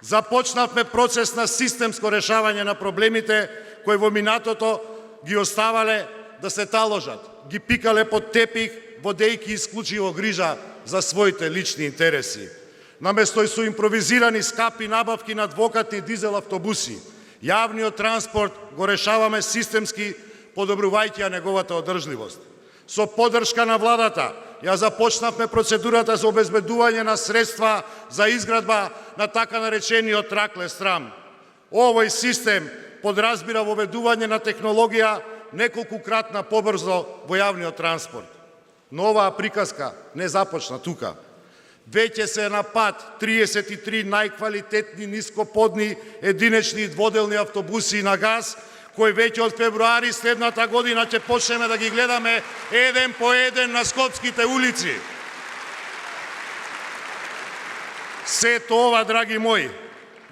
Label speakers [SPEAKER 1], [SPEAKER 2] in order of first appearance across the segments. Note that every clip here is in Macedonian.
[SPEAKER 1] Започнавме процес на системско решавање на проблемите кои во минатото ги оставале да се таложат, ги пикале под тепих, водејќи исклучиво грижа за своите лични интереси. Наместо и со импровизирани скапи набавки на двокатни дизел автобуси, јавниот транспорт го решаваме системски, подобрувајќи неговата одржливост. Со поддршка на владата, ја започнавме процедурата за обезбедување на средства за изградба на така наречениот Ракле-Страм. Овој систем подразбира воведување на технологија неколкукратна побрзо во јавниот транспорт. Но оваа приказка не започна тука. Веќе се на пат 33 најквалитетни нископодни единечни и дводелни автобуси на газ, кои веќе од февруари следната година ќе почнеме да ги гледаме еден по еден на скопските улици. Сето ова, драги мои,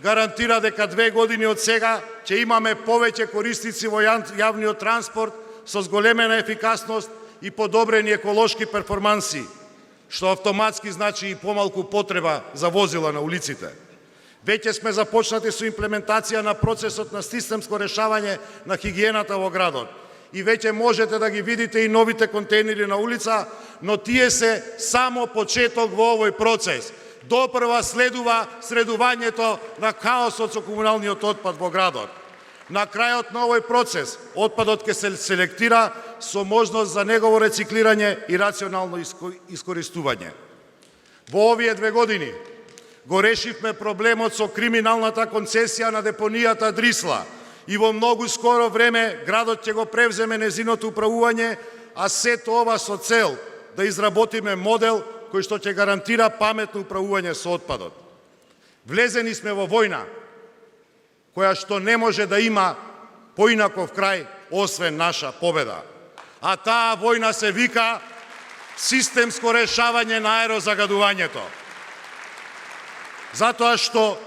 [SPEAKER 1] гарантира дека 2 години од сега ќе имаме повеќе корисници во јавниот транспорт со зголемена ефикасност и подобрени еколошки перформанси, што автоматски значи и помалку потреба за возила на улиците. Веќе сме започнати со имплементација на процесот на системско решавање на хигиената во градот. И веќе можете да ги видите и новите контейнери на улица, но тие се само почеток во овој процес. Допрва следува средувањето на хаосот со комуналниот отпад во градот. На крајот на овој процес, отпадот ќе се селектира со можност за негово рециклирање и рационално искористување. Во овие 2 години го решивме проблемот со криминалната концесија на депонијата Дрисла и во многу скоро време градот ќе го превземе незиното управување, а сето ова со цел да изработиме модел кој што ќе гарантира паметно управување со отпадот. Влезени сме во војна, која што не може да има поинаков крај освен наша победа. А таа војна се вика системско решавање на аерозагадувањето. Затоа што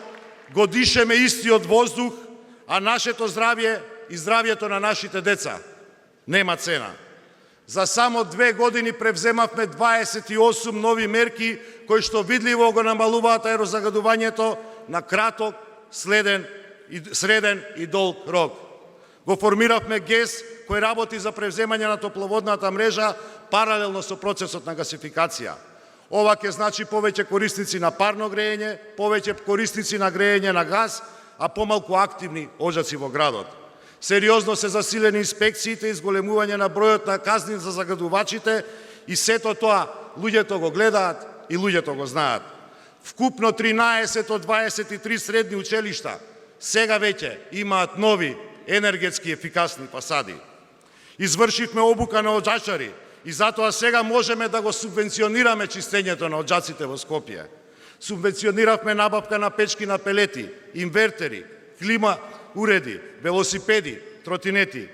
[SPEAKER 1] го дишеме истиот воздух, а нашето здравје и здравјето на нашите деца нема цена. За само 2 години превземавме 28 нови мерки кои што видливо го намалуваат аерозагадувањето на краток, среден и долг рок. Го формиравме ГЕС кој работи за превземање на топловодната мрежа паралелно со процесот на гасификација. Ова ќе значи повеќе корисници на парно грејење, повеќе корисници на грејење на газ, а помалку активни оджаци во градот. Сериозно се засилени инспекциите и зголемување на бројот на казни за загадувачите и сето тоа луѓето го гледаат и луѓето го знаат. Вкупно 13 од 23 средни училишта сега веќе имаат нови енергетски ефикасни фасади. Извршивме обука на оджачари и затоа сега можеме да го субвенционираме чистењето на оджаците во Скопје. Субвенциониравме набавка на печки на пелети, инвертери, клима уреди, велосипеди, тротинети.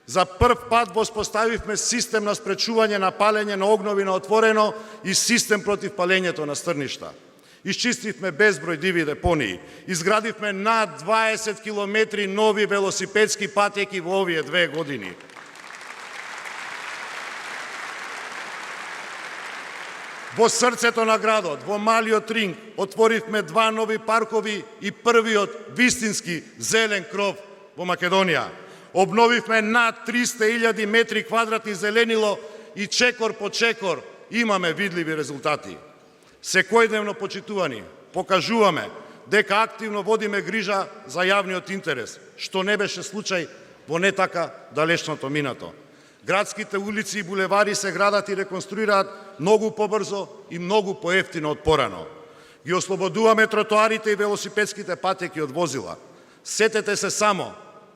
[SPEAKER 1] За прв пат воспоставивме систем на спречување на палење на огнови на отворено и систем против палењето на стрништа. Исчистивме безброј диви депонии. Изградивме над 20 километри нови велосипедски патеки во овие 2 години. Во срцето на градот, во малиот ринг, отворивме 2 нови паркови и првиот вистински зелен кров во Македонија. Обновивме над 300.000 метри квадратни зеленило и чекор по чекор имаме видливи резултати. Секојдневно, почитувани, покажуваме дека активно водиме грижа за јавниот интерес, што не беше случај во не така далечното минато. Градските улици и булевари се градат и реконструираат многу побрзо и многу поевтино од порано. Ги ослободуваме тротоарите и велосипедските патеки од возила. Сетете се само,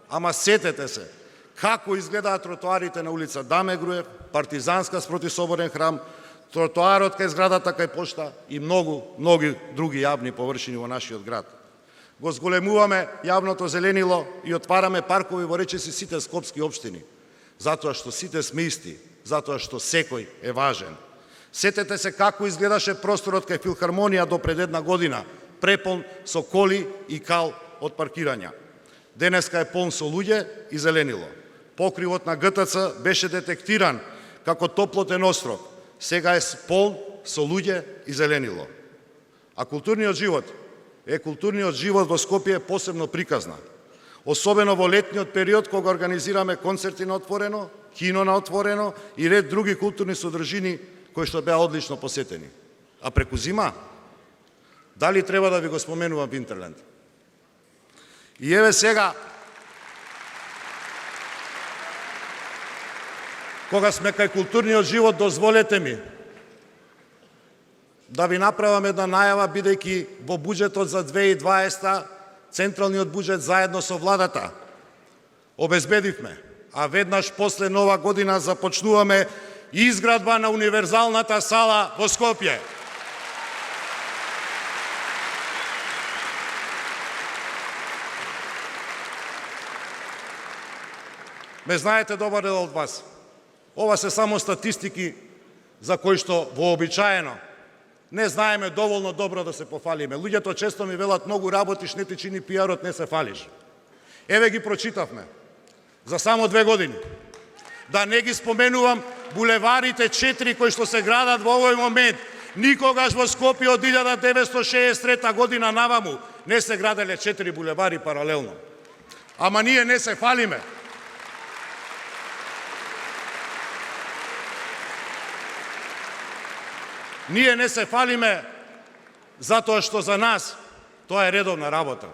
[SPEAKER 1] ама сетете се, како изгледаат тротоарите на улица Даме Груев, Партизанска спроти Соборен храм, тротоарот кај зградата кај пошта и многу други јавни површини во нашиот град. Го зголемуваме јавното зеленило и отвараме паркови во речиси сите скопски општини. Затоа што сите сме исти, затоа што секој е важен. Сетете се како изгледаше просторот кај Филхармонија до пред 1 година, препон со коли и кал од паркирања. Денеска е полн со луѓе и зеленило. Покривот на ГТЦ беше детектиран како топлотен остров, сега е полн со луѓе и зеленило. А културниот живот културниот живот во Скопје е посебно приказна. Особено во летниот период кога организираме концерти на отворено, кино на отворено и ред други културни содржини кои што беа одлично посетени. А преку зима, дали треба да ви го споменувам Винтерленд? И еве сега, кога сме кај културниот живот, дозволете ми да ви направам една најава, бидејќи во буџетот за 2020 централниот буџет заедно со владата обезбедивме, а веднаш после Нова година започнуваме изградба на универзалната сала во Скопје. Ме знаете добар дел од вас. Ова се само статистики за кои што вообичаено не знаеме доволно добро да се пофалиме. Луѓето често ми велат: многу работиш, не ти чини пиарот, не се фалиш. Еве ги прочитавме за само 2 години. Да не ги споменувам булеварите 4 кои што се градат во овој момент. Никогаш во Скопје од 1963 година наваму не се граделе 4 булевари паралелно. Ама ние не се фалиме. Ние не се фалиме затоа што за нас тоа е редовна работа.